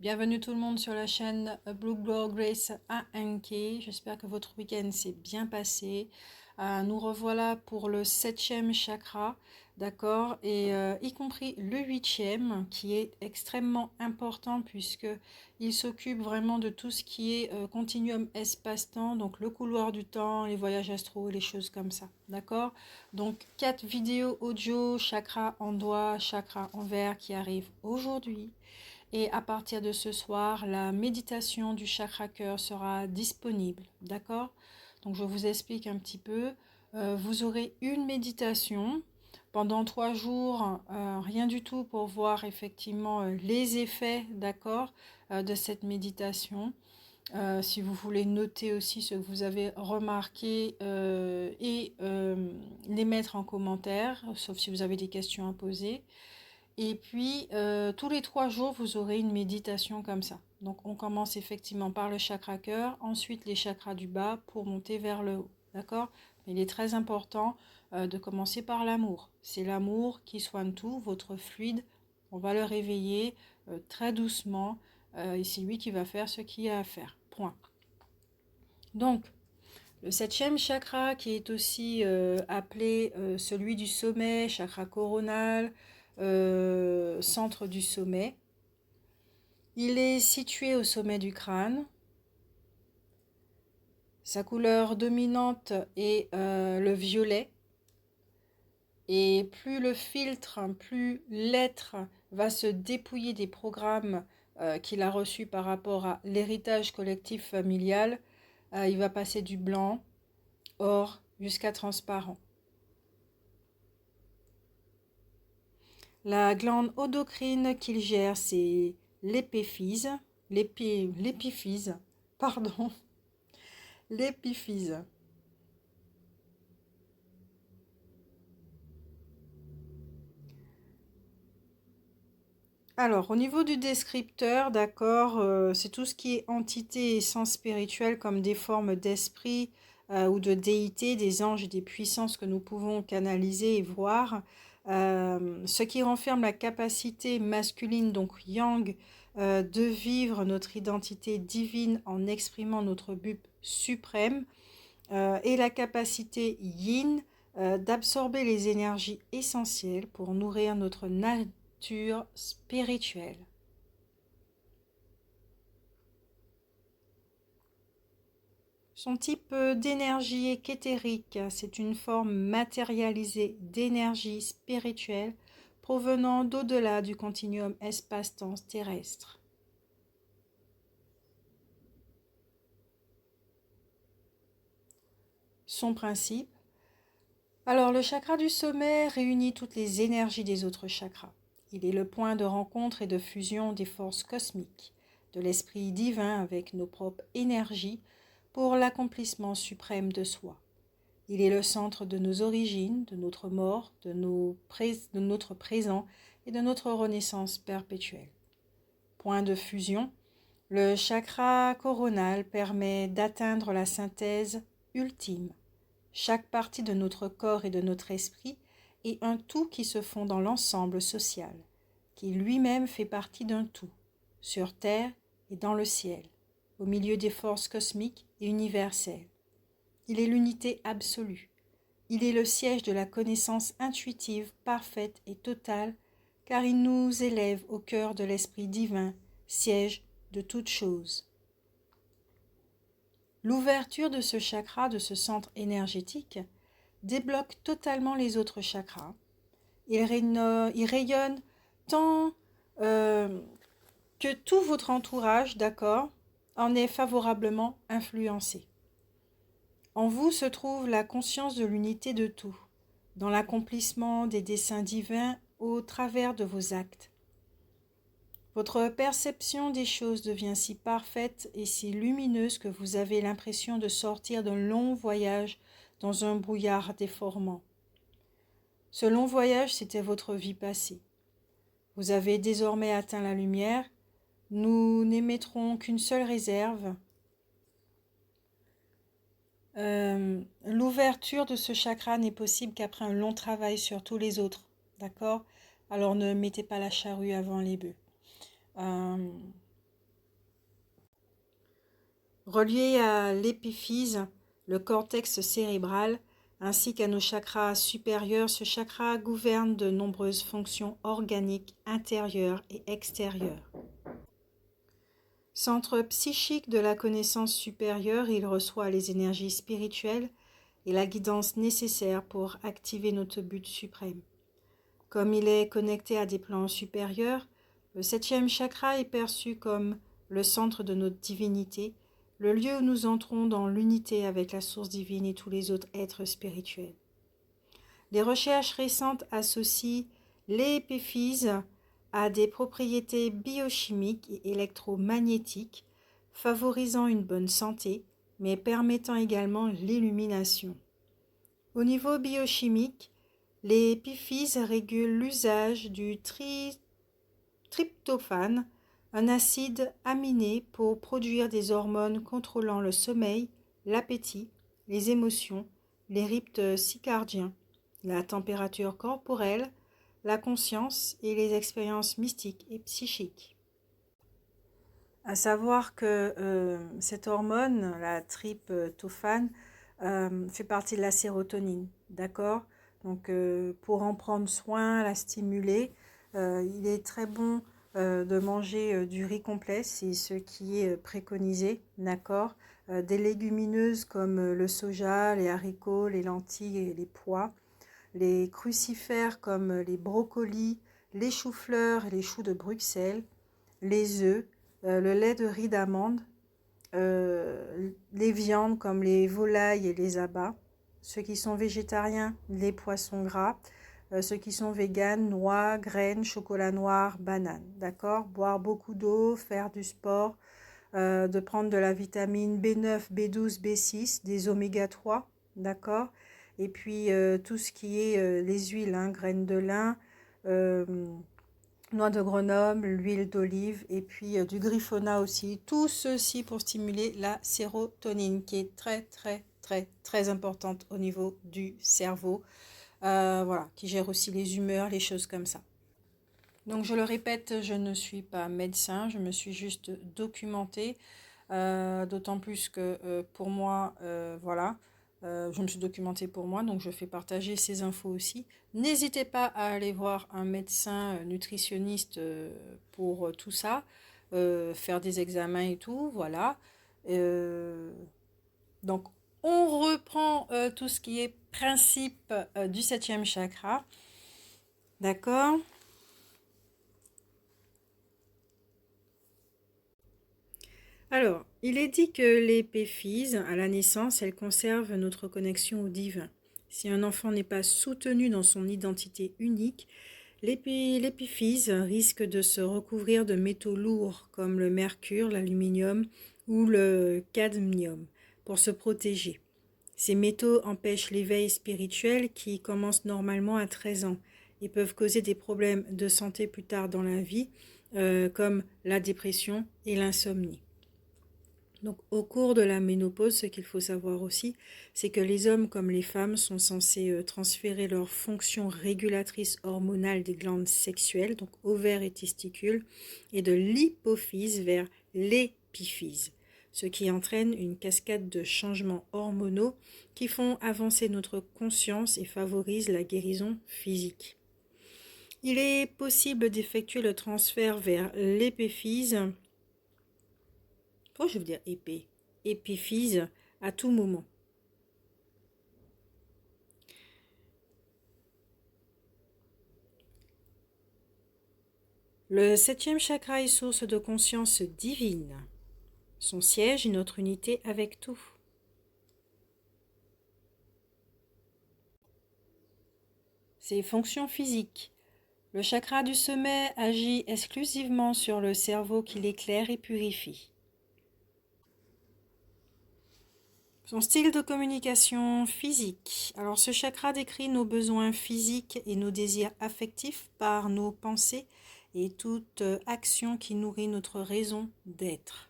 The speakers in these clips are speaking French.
Bienvenue tout le monde sur la chaîne Blue Glow Grace A1K. J'espère que votre week-end s'est bien passé. Nous revoilà pour le 7e chakra, d'accord, et y compris le 8e qui est extrêmement important puisque il s'occupe vraiment de tout ce qui est continuum espace-temps, donc le couloir du temps, les voyages astraux, les choses comme ça, d'accord. Donc 4 vidéos audio, chakra en doigt, chakra en verre qui arrivent aujourd'hui. Et à partir de ce soir, la méditation du chakra cœur sera disponible. D'accord? Donc je vous explique un petit peu. Vous aurez une méditation pendant 3 jours, rien du tout pour voir effectivement les effets, d'accord, de cette méditation. Si vous voulez noter aussi ce que vous avez remarqué et les mettre en commentaire, sauf si vous avez des questions à poser. Et puis, tous les 3 jours, vous aurez une méditation comme ça. Donc, on commence effectivement par le chakra cœur, ensuite les chakras du bas pour monter vers le haut. D'accord? Mais il est très important de commencer par l'amour. C'est l'amour qui soigne tout, votre fluide. On va le réveiller très doucement. Et c'est lui qui va faire ce qu'il y a à faire. Point. Donc, le 7e chakra, qui est aussi appelé celui du sommet, chakra coronal, centre du sommet. Il est situé au sommet du crâne. Sa couleur dominante est le violet. Et plus le filtre, plus l'être va se dépouiller des programmes qu'il a reçus par rapport à l'héritage collectif familial, il va passer du blanc, or, jusqu'à transparent. La glande endocrine qu'il gère, c'est l'épiphyse, l'épiphyse, pardon, l'épiphyse. Alors, au niveau du descripteur, d'accord, c'est tout ce qui est entité et sens spirituel comme des formes d'esprit ou de déité, des anges et des puissances que nous pouvons canaliser et voir. Ce qui renferme la capacité masculine, donc yang, de vivre notre identité divine en exprimant notre but suprême, et la capacité yin d'absorber les énergies essentielles pour nourrir notre nature spirituelle. Son type d'énergie est qu'éthérique, c'est une forme matérialisée d'énergie spirituelle provenant d'au-delà du continuum espace-temps terrestre. Son principe. Alors, le chakra du sommet réunit toutes les énergies des autres chakras. Il est le point de rencontre et de fusion des forces cosmiques, de l'esprit divin avec nos propres énergies pour l'accomplissement suprême de soi. Il est le centre de nos origines, de notre mort, de notre présent et de notre renaissance perpétuelle. Point de fusion, le chakra coronal permet d'atteindre la synthèse ultime. Chaque partie de notre corps et de notre esprit est un tout qui se fond dans l'ensemble social, qui lui-même fait partie d'un tout, sur terre et dans le ciel, au milieu des forces cosmiques et universelles. Il est l'unité absolue. Il est le siège de la connaissance intuitive, parfaite et totale, car il nous élève au cœur de l'Esprit divin, siège de toutes choses. L'ouverture de ce chakra, de ce centre énergétique, débloque totalement les autres chakras. Il rayonne tant que tout votre entourage, d'accord, en est favorablement influencé. En vous se trouve la conscience de l'unité de tout, dans l'accomplissement des desseins divins au travers de vos actes. Votre perception des choses devient si parfaite et si lumineuse que vous avez l'impression de sortir d'un long voyage dans un brouillard déformant. Ce long voyage, c'était votre vie passée. Vous avez désormais atteint la lumière. Nous n'émettrons qu'une seule réserve. L'ouverture de ce chakra n'est possible qu'après un long travail sur tous les autres. D'accord? Alors ne mettez pas la charrue avant les bœufs. Relié à l'épiphyse, le cortex cérébral, ainsi qu'à nos chakras supérieurs, ce chakra gouverne de nombreuses fonctions organiques intérieures et extérieures. Centre psychique de la connaissance supérieure, il reçoit les énergies spirituelles et la guidance nécessaire pour activer notre but suprême. Comme il est connecté à des plans supérieurs, le septième chakra est perçu comme le centre de notre divinité, le lieu où nous entrons dans l'unité avec la source divine et tous les autres êtres spirituels. Les recherches récentes associent l'épiphyse à des propriétés biochimiques et électromagnétiques, favorisant une bonne santé, mais permettant également l'illumination. Au niveau biochimique, l'épiphyse régule l'usage du tryptophane, un acide aminé pour produire des hormones contrôlant le sommeil, l'appétit, les émotions, les rythmes circadiens, la température corporelle, la conscience et les expériences mystiques et psychiques. À savoir que cette hormone, la tryptophane, fait partie de la sérotonine, d'accord? Donc pour en prendre soin, la stimuler, il est très bon de manger du riz complet, c'est ce qui est préconisé, d'accord? Des légumineuses comme le soja, les haricots, les lentilles et les pois, les crucifères comme les brocolis, les choux-fleurs et les choux de Bruxelles, les œufs, le lait de riz d'amande, les viandes comme les volailles et les abats, ceux qui sont végétariens, les poissons gras, ceux qui sont véganes, noix, graines, chocolat noir, bananes, d'accord? Boire beaucoup d'eau, faire du sport, de prendre de la vitamine B9, B12, B6, des oméga 3, d'accord? Et puis tout ce qui est les huiles, hein, graines de lin, noix de Grenoble, l'huile d'olive et puis du Griffona aussi. Tout ceci pour stimuler la sérotonine qui est très très très très importante au niveau du cerveau. Voilà, qui gère aussi les humeurs, les choses comme ça. Donc je le répète, je ne suis pas médecin, je me suis juste documentée, d'autant plus que pour moi, voilà, je me suis documentée pour moi, donc je fais partager ces infos aussi. N'hésitez pas à aller voir un médecin nutritionniste pour tout ça, faire des examens et tout, voilà. Euh, donc on reprend tout ce qui est principe du septième chakra, d'accord? Alors, il est dit que l'épéphyse, à la naissance, elle conserve notre connexion au divin. Si un enfant n'est pas soutenu dans son identité unique, l'épiphyse risque de se recouvrir de métaux lourds comme le mercure, l'aluminium ou le cadmium pour se protéger. Ces métaux empêchent l'éveil spirituel qui commence normalement à 13 ans et peuvent causer des problèmes de santé plus tard dans la vie, comme la dépression et l'insomnie. Donc, au cours de la ménopause, ce qu'il faut savoir aussi, c'est que les hommes comme les femmes sont censés transférer leurs fonctions régulatrices hormonales des glandes sexuelles, donc ovaires et testicules, et de l'hypophyse vers l'épiphyse, ce qui entraîne une cascade de changements hormonaux qui font avancer notre conscience et favorisent la guérison physique. Il est possible d'effectuer le transfert vers l'épiphyse. Pourquoi je veux dire épiphyse à tout moment. Le septième chakra est source de conscience divine. Son siège est notre unité avec tout. Ses fonctions physiques. Le chakra du sommet agit exclusivement sur le cerveau qui l'éclaire et purifie. Son style de communication physique. Alors ce chakra décrit nos besoins physiques et nos désirs affectifs par nos pensées et toute action qui nourrit notre raison d'être.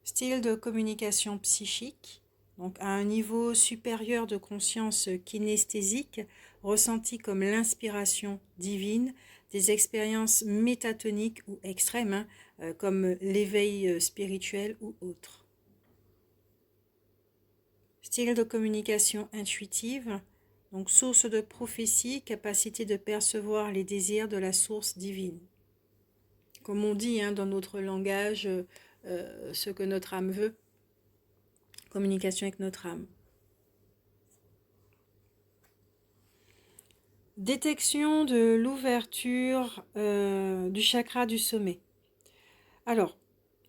Style de communication psychique. Donc à un niveau supérieur de conscience kinesthésique, ressenti comme l'inspiration divine, des expériences métatoniques ou extrêmes, hein, comme l'éveil spirituel ou autre. Style de communication intuitive, donc source de prophétie, capacité de percevoir les désirs de la source divine. Comme on dit hein, dans notre langage, ce que notre âme veut, communication avec notre âme. Détection de l'ouverture du chakra du sommet. Alors,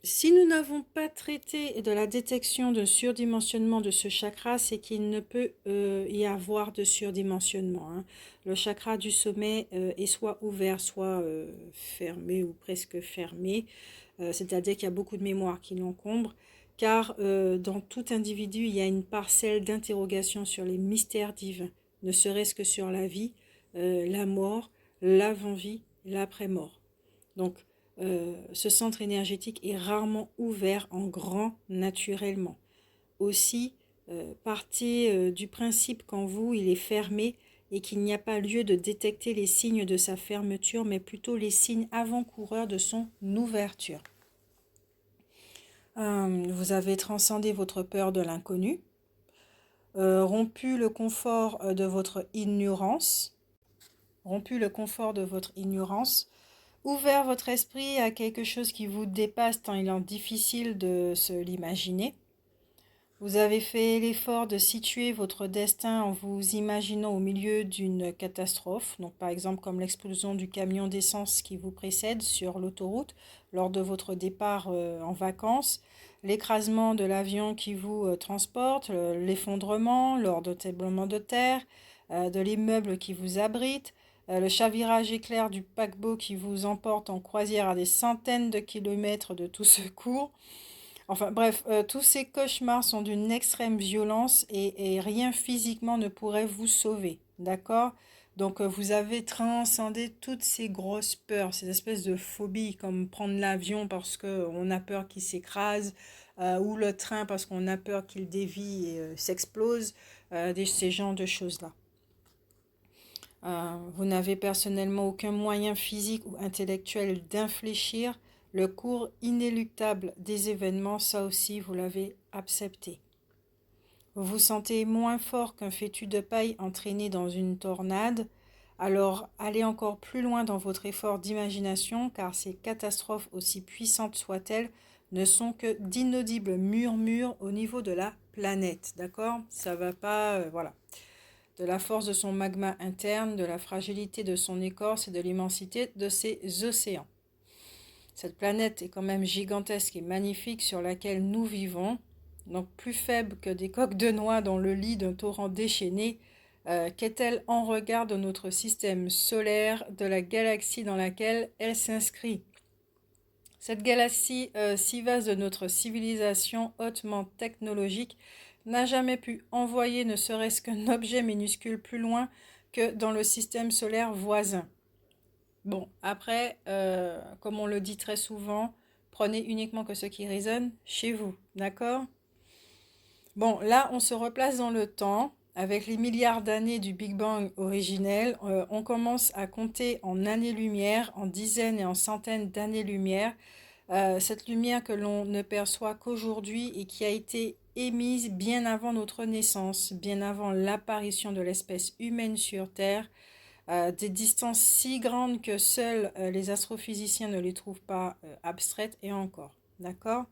si nous n'avons pas traité de la détection de surdimensionnement de ce chakra, c'est qu'il ne peut y avoir de surdimensionnement. Hein. Le chakra du sommet est soit ouvert, soit fermé ou presque fermé. C'est-à-dire qu'il y a beaucoup de mémoire qui l'encombre, car dans tout individu, il y a une parcelle d'interrogation sur les mystères divins, ne serait-ce que sur la vie, la mort, l'avant-vie, l'après-mort. Donc, ce centre énergétique est rarement ouvert en grand naturellement. Aussi, partez du principe qu'en vous, il est fermé et qu'il n'y a pas lieu de détecter les signes de sa fermeture, mais plutôt les signes avant-coureurs de son ouverture. Vous avez transcendé votre peur de l'inconnu, rompu le confort de votre ignorance, ouvert votre esprit à quelque chose qui vous dépasse tant il est difficile de se l'imaginer. Vous avez fait l'effort de situer votre destin en vous imaginant au milieu d'une catastrophe, donc par exemple comme l'explosion du camion d'essence qui vous précède sur l'autoroute lors de votre départ en vacances, l'écrasement de l'avion qui vous transporte, l'effondrement lors de tremblements de terre, de l'immeuble qui vous abrite, le chavirage éclair du paquebot qui vous emporte en croisière à des centaines de kilomètres de tout secours. Enfin bref, tous ces cauchemars sont d'une extrême violence et rien physiquement ne pourrait vous sauver, d'accord? Donc vous avez transcendé toutes ces grosses peurs, ces espèces de phobies comme prendre l'avion parce qu'on a peur qu'il s'écrase, ou le train parce qu'on a peur qu'il dévie et s'explose, ces genres de choses-là. Vous n'avez personnellement aucun moyen physique ou intellectuel d'infléchir le cours inéluctable des événements, ça aussi vous l'avez accepté. Vous vous sentez moins fort qu'un fétu de paille entraîné dans une tornade, alors allez encore plus loin dans votre effort d'imagination, car ces catastrophes, aussi puissantes soient-elles, ne sont que d'inaudibles murmures au niveau de la planète, d'accord? Ça va pas, voilà. De la force de son magma interne, de la fragilité de son écorce et de l'immensité de ses océans. Cette planète est quand même gigantesque et magnifique sur laquelle nous vivons, donc plus faible que des coques de noix dans le lit d'un torrent déchaîné, qu'est-elle en regard de notre système solaire, de la galaxie dans laquelle elle s'inscrit? Cette galaxie si vaste de notre civilisation hautement technologique n'a jamais pu envoyer ne serait-ce qu'un objet minuscule plus loin que dans le système solaire voisin. Bon, après, comme on le dit très souvent, prenez uniquement que ce qui résonne chez vous, d'accord? Bon, là, on se replace dans le temps. Avec les milliards d'années du Big Bang originel, on commence à compter en années-lumière, en dizaines et en centaines d'années-lumière. Cette lumière que l'on ne perçoit qu'aujourd'hui et qui a été émise bien avant notre naissance, bien avant l'apparition de l'espèce humaine sur Terre, des distances si grandes que seuls les astrophysiciens ne les trouvent pas abstraites et encore. D'accord?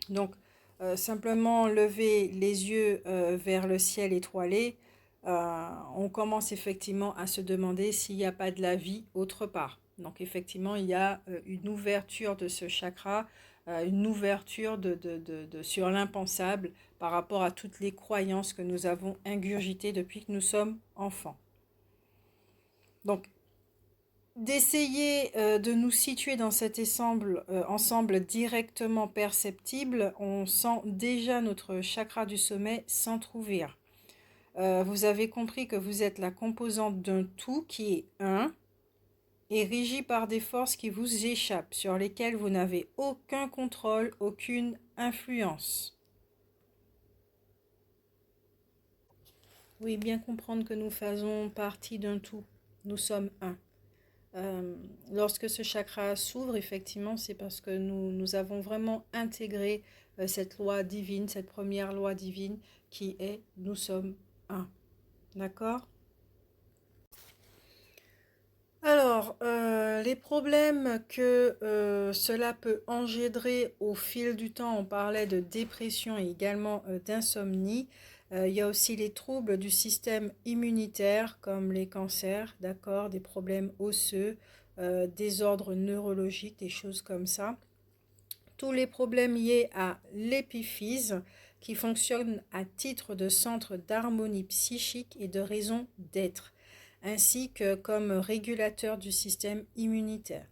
Donc, simplement lever les yeux vers le ciel étoilé, on commence effectivement à se demander s'il n'y a pas de la vie autre part. Donc, effectivement, il y a une ouverture de ce chakra, une ouverture sur l'impensable par rapport à toutes les croyances que nous avons ingurgitées depuis que nous sommes enfants. Donc, d'essayer de nous situer dans cet ensemble directement perceptible, on sent déjà notre chakra du sommet s'entrouvrir. Vous avez compris que vous êtes la composante d'un tout qui est un et régi par des forces qui vous échappent, sur lesquelles vous n'avez aucun contrôle, aucune influence. Oui, bien comprendre que nous faisons partie d'un tout. Nous sommes un. Lorsque ce chakra s'ouvre, effectivement, c'est parce que nous avons vraiment intégré cette loi divine, cette première loi divine qui est nous sommes un. D'accord? Alors, les problèmes que cela peut engendrer au fil du temps, on parlait de dépression et également d'insomnie. Il y a aussi les troubles du système immunitaire comme les cancers, d'accord, des problèmes osseux, désordres neurologiques, des choses comme ça. Tous les problèmes liés à l'épiphyse qui fonctionne à titre de centre d'harmonie psychique et de raison d'être, ainsi que comme régulateur du système immunitaire.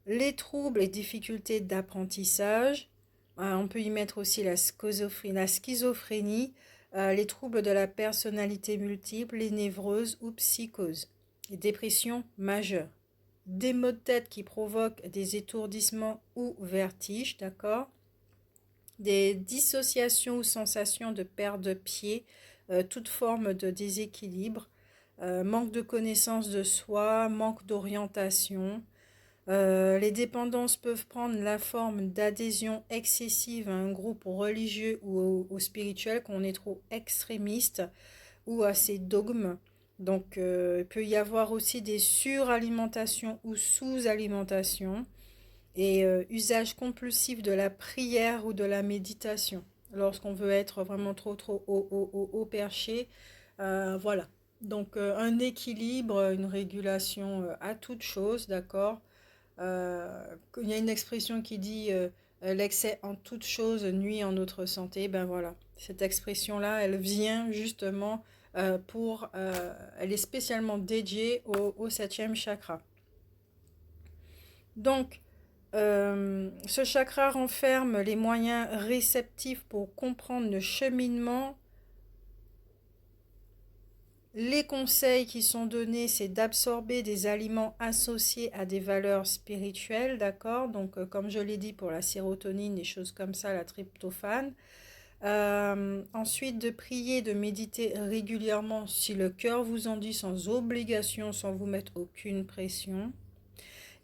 Les troubles et difficultés d'apprentissage, on peut y mettre aussi la schizophrénie, les troubles de la personnalité multiple, les névroses ou psychoses, les dépressions majeures, des maux de tête qui provoquent des étourdissements ou vertiges, d'accord, des dissociations ou sensations de perte de pied, toute forme de déséquilibre, manque de connaissance de soi, manque d'orientation. Les dépendances peuvent prendre la forme d'adhésion excessive à un groupe religieux ou au spirituel qu'on est trop extrémiste ou à ses dogmes. Donc, il peut y avoir aussi des suralimentations ou sous-alimentations et usage compulsif de la prière ou de la méditation. Lorsqu'on veut être vraiment trop au perché, voilà. Donc, un équilibre, une régulation à toute chose, d'accord. Il y a une expression qui dit l'excès en toute chose nuit en notre santé. Ben voilà, cette expression-là, elle vient justement elle est spécialement dédiée au septième chakra. Donc, ce chakra renferme les moyens réceptifs pour comprendre le cheminement. Les conseils qui sont donnés, c'est d'absorber des aliments associés à des valeurs spirituelles, d'accord? Donc, comme je l'ai dit pour la sérotonine, des choses comme ça, la tryptophane. Ensuite, de prier, de méditer régulièrement si le cœur vous en dit, sans obligation, sans vous mettre aucune pression.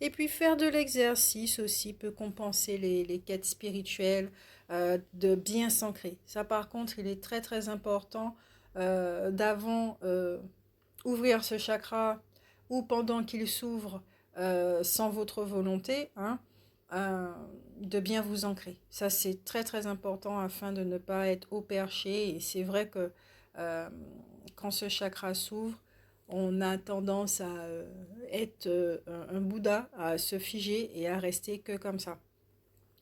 Et puis, faire de l'exercice aussi peut compenser les quêtes spirituelles, de bien s'ancrer. Ça, par contre, il est très important d'avant ouvrir ce chakra ou pendant qu'il s'ouvre sans votre volonté, hein, euh, de bien vous ancrer. Ça, c'est très important afin de ne pas être au perché. Et c'est vrai que euh, quand ce chakra s'ouvre, on a tendance à être un Bouddha, à se figer et à rester que comme ça.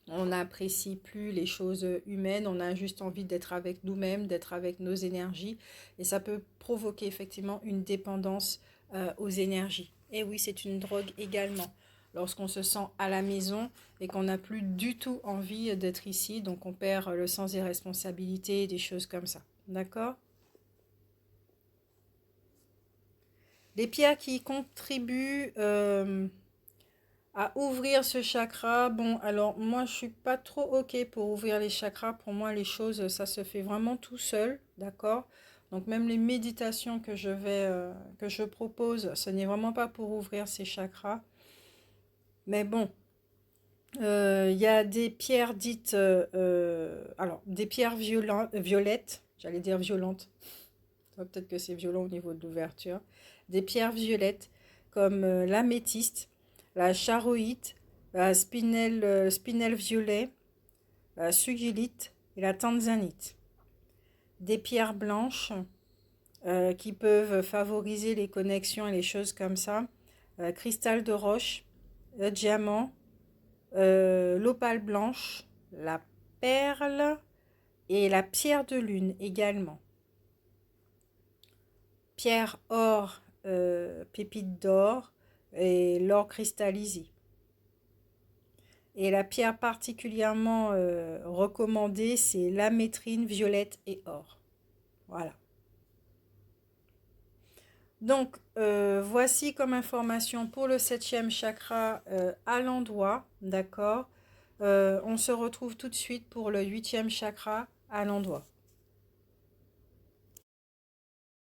On n'apprécie plus les choses humaines, on a juste envie d'être avec nous-mêmes, d'être avec nos énergies. Et ça peut provoquer effectivement une dépendance aux énergies. Et oui, c'est une drogue également. Lorsqu'on se sent à la maison et qu'on n'a plus du tout envie d'être ici, donc on perd le sens des responsabilités, des choses comme ça. D'accord? Les pierres qui contribuent à ouvrir ce chakra, bon, alors moi je suis pas trop ok pour ouvrir les chakras. Pour moi, les choses, ça se fait vraiment tout seul, d'accord? Donc même les méditations que je propose, ce n'est vraiment pas pour ouvrir ces chakras. Mais bon, il y a des pierres dites, alors des pierres violettes, j'allais dire violentes. Peut-être que c'est violent au niveau de l'ouverture. Des pierres violettes comme l'améthyste, la charoïte, la spinel violet, la sugilite et la tanzanite. Des pierres blanches qui peuvent favoriser les connexions et les choses comme ça. Cristal de roche, le diamant, l'opale blanche, la perle et la pierre de lune également. Pierre or, pépite d'or et l'or cristallisé. Et la pierre particulièrement recommandée, c'est l'amétrine violette et or. Voilà. Donc, voici comme information pour le septième chakra à l'endroit, d'accord. On se retrouve tout de suite pour le huitième chakra à l'endroit.